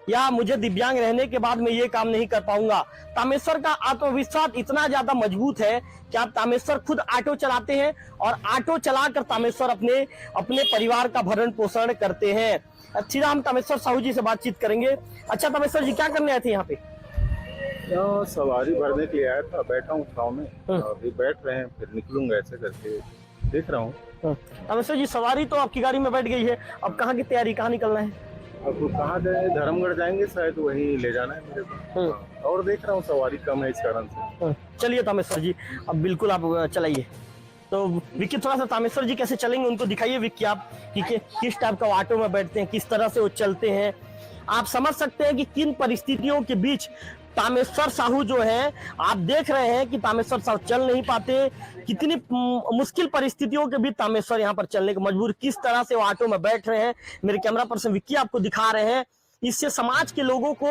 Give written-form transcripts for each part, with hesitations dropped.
या मुझे दिव्यांग रहने के बाद मैं ये काम नहीं कर पाऊंगा। तामेश्वर का आत्मविश्वास इतना ज्यादा मजबूत है कि आप तामेश्वर खुद ऑटो चलाते हैं और ऑटो चलाकर तामेश्वर अपने अपने परिवार का भरण पोषण करते हैं। सीधा हम तामेश्वर साहू जी से बातचीत करेंगे। अच्छा तामेश्वर जी, क्या करने आए थे यहाँ पे? यहाँ सवारी भरने के लिए आया था, बैठा हूँ छाव में, अभी बैठ रहे हैं, फिर निकलूंगा ऐसे करके देख रहा हूँ। तामेश्वर जी, सवारी तो आपकी गाड़ी में बैठ गई है, अब कहाँ की तैयारी, कहाँ निकलना है? अब कहाँ जाए, धर्मगढ़ जाएंगे शायद, वहीं ले जाना है मेरे को। और देख रहा हूँ सवारी कम है इस कारण से। चलिए तामेश्वर जी, अब बिल्कुल आप चलाइए। तो विक्की, थोड़ा सा तामेश्वर जी कैसे चलेंगे उनको दिखाइए। विक्की, आप किस टाइप का ऑटो में बैठते हैं, किस तरह से वो चलते हैं, आप समझ सकते हैं कि किन परिस्थितियों के बीच तामेश्वर साहू जो है, आप देख रहे हैं कि तामेश्वर साहू चल नहीं पाते, कितनी मुश्किल परिस्थितियों के बीच तामेश्वर यहाँ पर चलने के मजबूर, किस तरह से वो ऑटो में बैठ रहे हैं। मेरे कैमरा पर्सन विक्की आपको दिखा रहे हैं। इससे समाज के लोगों को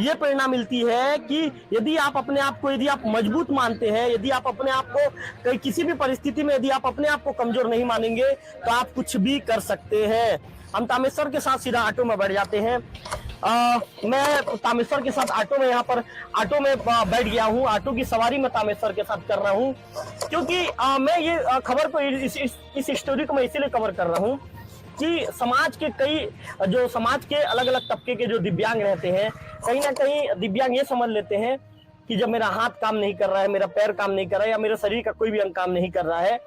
यह प्रेरणा मिलती है कि यदि आप अपने आप को, यदि आप मजबूत मानते हैं, यदि आप अपने आप को किसी भी परिस्थिति में यदि आप अपने आप को कमजोर नहीं मानेंगे तो आप कुछ भी कर सकते हैं। हम तामेश्वर के साथ सीधा ऑटो में बैठ जाते हैं। मैं तामेश्वर के साथ ऑटो में, यहाँ पर ऑटो में बैठ गया हूँ। ऑटो की सवारी मैं तामेश्वर के साथ कर रहा हूँ क्योंकि मैं ये खबर को, इस स्टोरी को मैं इसीलिए कवर कर रहा हूँ कि समाज के समाज के अलग अलग तबके के जो दिव्यांग रहते हैं, कहीं ना कहीं दिव्यांग ये समझ लेते हैं कि जब मेरा हाथ काम नहीं कर रहा है, मेरा पैर काम नहीं कर रहा है, या मेरे शरीर का कोई भी अंग काम नहीं कर रहा है,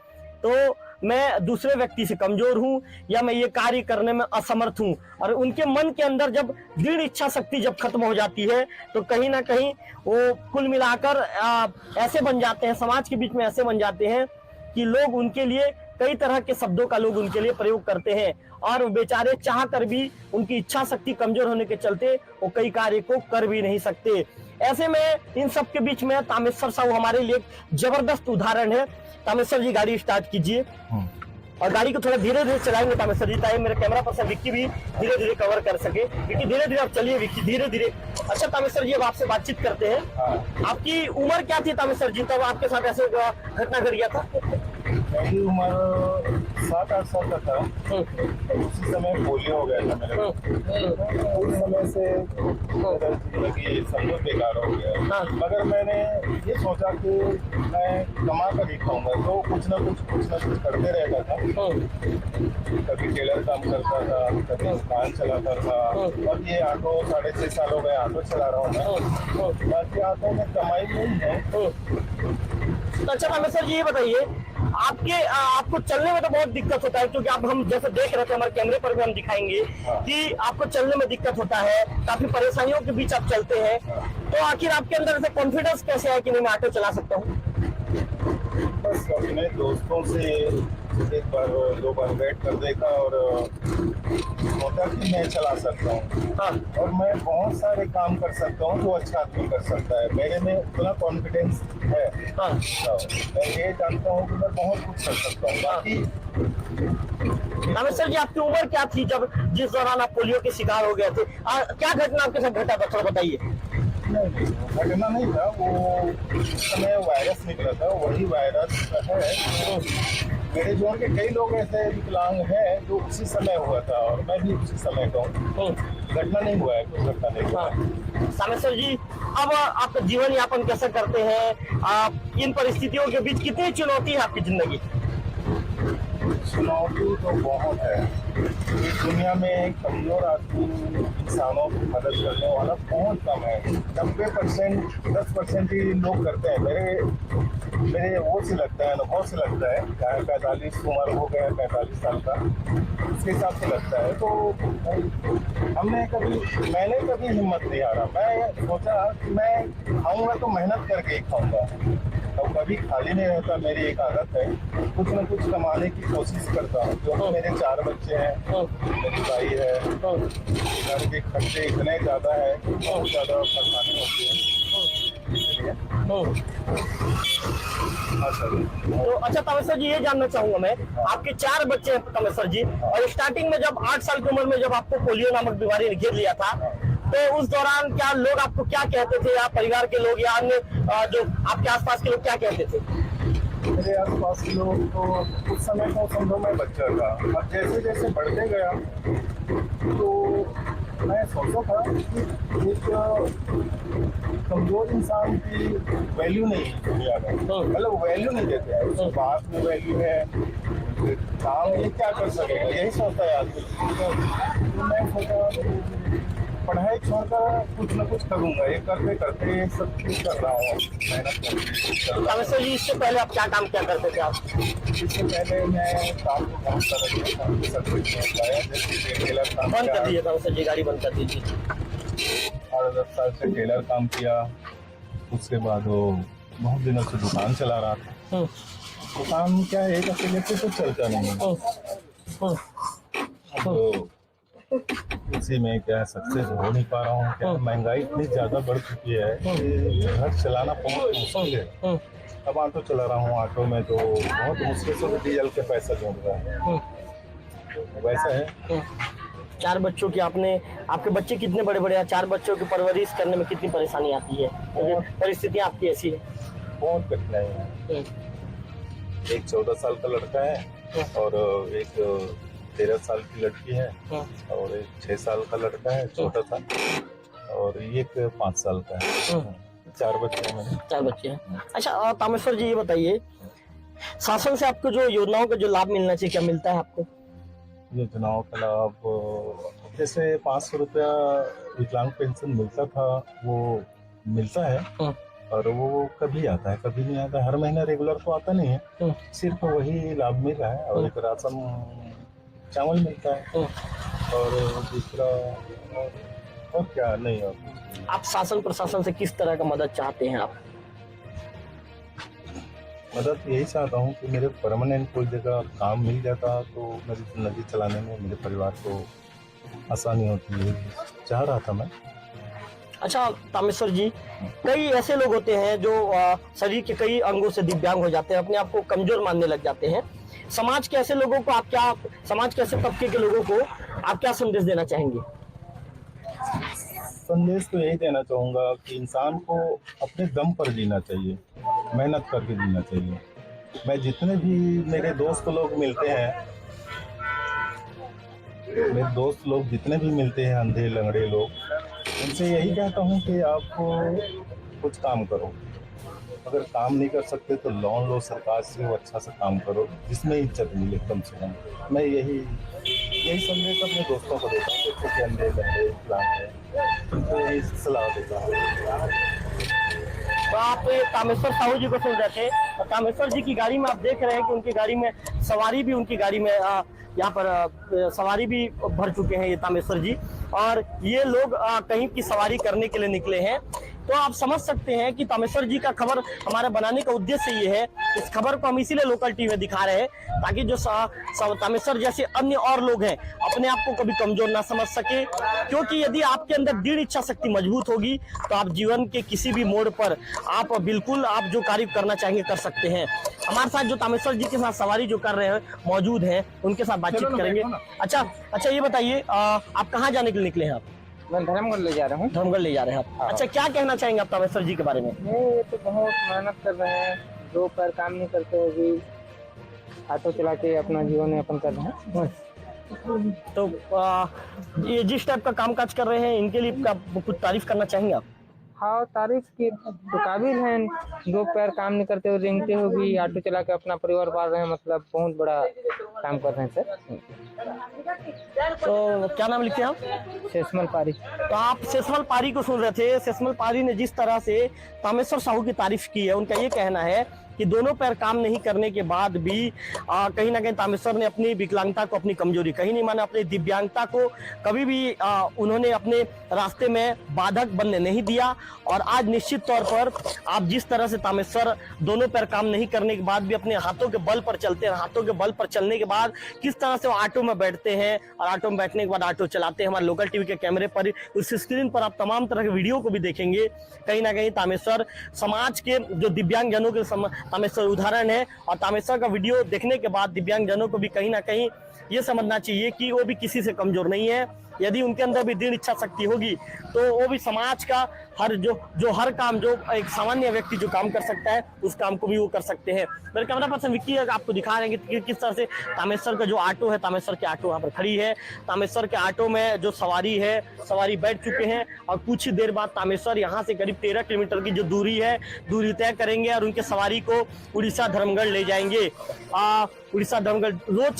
तो मैं दूसरे व्यक्ति से कमजोर हूं या मैं ये कार्य करने में असमर्थ हूं। और उनके मन के अंदर जब दृढ़ इच्छा शक्ति जब खत्म हो जाती है तो कहीं ना कहीं वो कुल मिलाकर ऐसे बन जाते हैं, समाज के बीच में ऐसे बन जाते हैं कि लोग उनके लिए कई तरह के शब्दों का लोग उनके लिए प्रयोग करते हैं और बेचारे चाह कर भी, उनकी इच्छा शक्ति कमजोर होने के चलते वो कई कार्य को कर भी नहीं सकते। ऐसे में इन सब के बीच में तामेश्वर साहू हमारे लिए एक जबरदस्त उदाहरण है। तामेश्वर जी, गाड़ी स्टार्ट कीजिए और गाड़ी को थोड़ा धीरे धीरे चलाएंगे तामेश्वर जी, ताकि मेरे कैमरा पर्सन विक्की भी धीरे धीरे कवर कर सके। विक्की धीरे धीरे आप चलिए, विक्की धीरे धीरे। अच्छा तामेश्वर जी, अब आपसे बातचीत करते हैं। आपकी उम्र क्या थी तामेश्वर जी, तब आपके साथ ऐसे घटना घट गया था? मेरी उम्र 7-8 साल का था। उसी समय पोलियो हो गया था मेरे को। उस समय से जिंदगी सब कुछ बेकार हो गया। मगर मैंने ये सोचा कि मैं कमा कर ही खाऊंगा, तो कुछ ना कुछ करते रहता था। कभी टेलर काम करता था, कभी दुकान चलाता था, और ये ऑटो 6.5 साल हो गए ऑटो चला रहा हूँ मैं। बाकी ऑटो में कमाई नहीं है। तो अच्छा तामेश्वर जी, ये बताइए, आपको चलने में तो बहुत दिक्कत होता है, क्योंकि आप, हम जैसे देख रहे थे, हमारे कैमरे पर भी हम दिखाएंगे कि आपको चलने में दिक्कत होता है, काफी परेशानियों के बीच आप चलते हैं। तो आखिर आपके अंदर से कॉन्फिडेंस कैसे है कि नहीं, मैं ऑटो चला सकता हूँ? बस अपने दोस्तों से एक बार 2 बार बैठ कर देखा और सोचा कि मैं चला सकता हूँ। और मैं बहुत सारे काम कर सकता हूँ जो अच्छा आदमी कर सकता है। मेरे में उतना कॉन्फिडेंस है। तो मैं ये जानता हूँ कि मैं बहुत कुछ कर सकता हूँ। बाकी तामेश्वर जी, आपकी उम्र क्या थी जिस दौरान आप पोलियो के शिकार हो गए थे? क्या घटना आपके साथ घटा था, थोड़ा बताइए। घटना नहीं था, वो उस समय वायरस निकला था, वही वायरस है। मेरे जोड़ के कई लोग ऐसे विकलांग हैं जो उसी समय हुआ था, और मैं भी उसी समय का हूँ। घटना नहीं हुआ है, कोई घटना नहीं हुआ है। तामेश्वर जी, अब आप जीवन यापन कैसे करते हैं? आप इन परिस्थितियों के बीच कितनी चुनौती है आपकी जिंदगी? चुनौती तो बहुत है। इस दुनिया में कमजोर आदमी, इंसानों की मदद करने वाला बहुत कम है। 90%, 10% ही लोग करते हैं। मेरे वो से लगता है, अनुभव से लगता है, 45 उम्र हो गया, 45 साल का, उसके हिसाब से लगता है। तो मैंने कभी हिम्मत नहीं हारा। मैं सोचा कि मैं खाऊंगा तो मेहनत करके ही खाऊंगा, तो कभी खाली नहीं रहता। मेरी एक आदत है, कुछ न कुछ कमाने की कोशिश करता हूँ। जो मेरे 4 बच्चे हैं, मेरी भाई है, घर के खर्चे इतने ज़्यादा है, बहुत ज़्यादा परेशानी होती है। तो अच्छा तामेश्वर जी, ये जानना चाहूंगा मैं, आपके 4 बच्चे हैं तामेश्वर जी, और स्टार्टिंग में जब 8 साल की उम्र में जब आपको पोलियो नामक बीमारी ने घेर लिया था, तो उस दौरान क्या लोग आपको क्या कहते थे, या परिवार के लोग या अन्य जो आपके आसपास के लोग क्या कहते थे? मेरे आसपास के लोग तो उस समय तो समझो मैं बच्चा था। अब जैसे जैसे बढ़ते गया तो मैं सोचा था कि एक कमजोर इंसान की वैल्यू नहीं है दुनिया में, मतलब वैल्यू नहीं देते हैं, उसकी बात में वैल्यू है, काम ये क्या कर सकेगा, यही सोचता है आदमी। तो मैं सोचा पढ़ाई छोड़कर कुछ ना कुछ करूँगा, ये करते करते सब कुछ कर रहा हूँ, मेहनत कर तामेश्वर जी, इससे पहले आप क्या काम क्या करते थे आप? इससे पहले मैं काम को बहुत सारा किया था, सब कुछ नहीं पाया, जैसे टेलर काम बंद कर किया, दीजिए तामेश्वर जी, गाड़ी बंद कर दीजिए। 8-10 साल से टेलर काम किया। उसके बाद वो बहुत दिनों से दुकान चला रहा था। दुकान क्या है, एक अकेले से तो चलता नहीं है, तो इसी में क्या सक्सेस हो नहीं पा रहा हूँ। क्या महंगाई इतनी ज्यादा बढ़ चुकी है कि घर चलाना बहुत मुश्किल है। अब ऑटो चला रहा हूँ, ऑटो में तो बहुत मुश्किल से डीजल के पैसा जोड़ रहा है, वैसा है। 4 बच्चों की आपके बच्चे कितने बड़े बड़े हैं? 4 बच्चों की परवरिश करने में कितनी परेशानी आती है? परिस्थितियाँ आपकी ऐसी है? बहुत कठिनाई है। एक 14 साल का लड़का है और एक 13 साल की लड़की है और एक 6 साल का लड़का है छोटा सा, और एक 5 साल का है। 4 बच्चे हैं मेरे। 4 बच्चे हैं। अच्छा तामेश्वर जी, ये बताइए, शासन से आपको जो योजनाओं का जो लाभ मिलना चाहिए, क्या मिलता है आपको? योजनाओं का लाभ जैसे 500 रुपया विकलांग पेंशन मिलता था, वो मिलता है, और वो कभी आता है कभी नहीं आता, हर महीना रेगुलर तो आता नहीं है, सिर्फ वही लाभ मिल रहा है। और एक राशन चावल मिलता है, और दूसरा और क्या नहीं। और आप शासन प्रशासन से किस तरह का मदद चाहते हैं आप? मदद यही चाहता हूँ कि मेरे परमानेंट कोई जगह काम मिल जाता तो मेरी जिंदगी चलाने में, मेरे परिवार को आसानी होती है, चाह रहा था मैं। अच्छा तामेश्वर जी, कई ऐसे लोग होते हैं जो शरीर के कई अंगों से दिव्यांग हो जाते हैं, अपने आप को कमजोर मानने लग जाते हैं। समाज के ऐसे लोगों को समाज के ऐसे तबके के लोगों को आप क्या संदेश देना चाहेंगे? संदेश तो यही देना चाहूँगा कि इंसान को अपने दम पर जीना चाहिए, मेहनत करके जीना चाहिए। मैं जितने भी मेरे दोस्त लोग मिलते हैं, मेरे दोस्त लोग जितने भी मिलते हैं, अंधे लंगड़े लोग, उनसे यही कहता हूँ कि आप कुछ काम करो। अगर काम नहीं कर सकते तो लोन लो सरकार से, वो अच्छा सा काम करो जिसमें इज्जत मिले कम से कम। मैं यही संदेश अपने दोस्तों को देता हूँ, जैसे कि अंधे लंगड़े विकलांग हैं, उनको यही सलाह देता हूँ। तो आप तामेश्वर साहू जी को सुन रहे थे, और तामेश्वर जी की गाड़ी में आप देख रहे हैं कि उनकी गाड़ी में सवारी भी, उनकी गाड़ी में यहाँ पर सवारी भी भर चुके हैं ये तामेश्वर जी, और ये लोग कहीं की सवारी करने के लिए निकले हैं। तो आप समझ सकते हैं कि तामेश्वर जी का खबर हमारे बनाने का उद्देश्य ये है, इस खबर को हम इसीलिए लोकल टीवी में दिखा रहे हैं ताकि जो तामेश्वर जैसे अन्य और लोग हैं अपने आप को कभी कमजोर ना समझ सके, क्योंकि यदि आपके अंदर दृढ़ इच्छा शक्ति मजबूत होगी तो आप जीवन के किसी भी मोड़ पर आप बिल्कुल आप जो कार्य करना चाहेंगे कर सकते हैं। हमारे साथ जो तामेश्वर जी के साथ सवारी जो कर रहे हैं मौजूद हैं, उनके साथ बातचीत करेंगे। अच्छा ये बताइए, आप कहाँ जाने के लिए निकले हैं? आप? मैं धर्मगढ़ ले जा रहा हूँ। धर्मगढ़ ले जा रहे हैं आप? अच्छा, क्या कहना चाहेंगे आप तामेश्वर जी के बारे में? ये तो बहुत मेहनत कर रहे हैं, 2 पैर काम नहीं करते हुए भी ऑटो चला के अपना जीवन यापन कर रहे हैं। तो ये जिस टाइप का कामकाज कर रहे हैं, इनके लिए कुछ तारीफ करना चाहेंगे आप? हाँ, तारीफ की तो काबिल हैं। 2 पैर काम नहीं करते हुए रेंगते हुए भी ऑटो चला के अपना परिवार पाल रहे हैं, मतलब बहुत बड़ा काम कर रहे हैं सर। तो क्या नाम लिखते हैं आप? शेषमल पारी। तो आप शेषमल पारी को सुन रहे थे। शेषमल पारी ने जिस तरह से तामेश्वर साहू की तारीफ की है, उनका ये कहना है कि दोनों पैर काम नहीं करने के बाद भी कहीं ना कहीं तामेश्वर ने अपनी विकलांगता को, अपनी कमजोरी कहीं नहीं माना, अपनी दिव्यांगता को कभी भी उन्होंने अपने रास्ते में बाधक बनने नहीं दिया। और आज निश्चित तौर पर आप जिस तरह से तामेश्वर दोनों पैर काम नहीं करने के बाद भी अपने हाथों के बल पर चलते हैं, हाथों के बल पर चलने के बाद किस तरह से वो ऑटो में बैठते हैं और ऑटो में बैठने के बाद ऑटो चलाते हैं, हमारे लोकल टीवी के कैमरे पर, उस स्क्रीन पर आप तमाम तरह के वीडियो को भी देखेंगे। कहीं ना कहीं तामेश्वर समाज के जो दिव्यांग जनों के तामेश्वर उदाहरण है, और तामेश्वर का वीडियो देखने के बाद दिव्यांग जनों को भी कहीं ना कहीं ये समझना चाहिए कि वो भी किसी से कमजोर नहीं है। यदि उनके अंदर भी दृढ़ इच्छा शक्ति होगी तो वो भी समाज का हर काम जो एक सामान्य व्यक्ति जो काम कर सकता है उस काम को भी वो कर सकते हैं। मेरे कैमरा पर्सन विक्की आपको दिखा रहे हैं कि किस तरह से तामेश्वर का जो ऑटो है, तामेश्वर की ऑटो वहाँ पर खड़ी है। तामेश्वर के ऑटो में जो सवारी बैठ चुके हैं और कुछ ही देर बाद तामेश्वर यहाँ से करीब 13 किलोमीटर की जो दूरी तय करेंगे और उनके सवारी को उड़ीसा धर्मगढ़ ले जाएंगे। उड़ीसा धर्मगढ़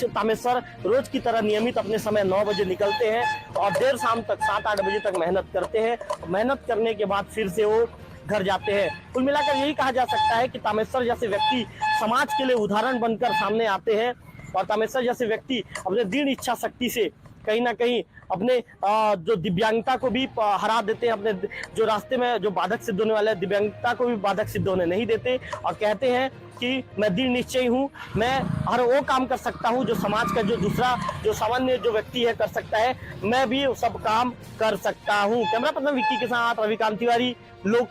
तामेश्वर रोज की तरह नियमित अपने समय 9 बजे निकलते हैं और देर शाम तक 7-8 बजे तक मेहनत करते हैं। मेहनत करने के बाद फिर से वो घर जाते हैं। कुल मिलाकर यही कहा जा सकता है कि तामेश्वर जैसे व्यक्ति समाज के लिए उदाहरण बनकर सामने आते हैं और तामेश्वर जैसे व्यक्ति अपने दृढ़ इच्छा शक्ति से कहीं ना कहीं अपने जो दिव्यांगता को भी हरा देते हैं। अपने जो रास्ते में जो बाधक सिद्ध होने वाले दिव्यांगता को भी बाधक सिद्ध होने नहीं देते और कहते हैं कि मैं दृढ़ निश्चयी हूँ, मैं हर वो काम कर सकता हूँ जो समाज का जो सामान्य जो व्यक्ति है कर सकता है, मैं भी सब काम कर सकता हूँ। कैमरा पर्सन विक्की के साथ रविकांत तिवारी, लोकल।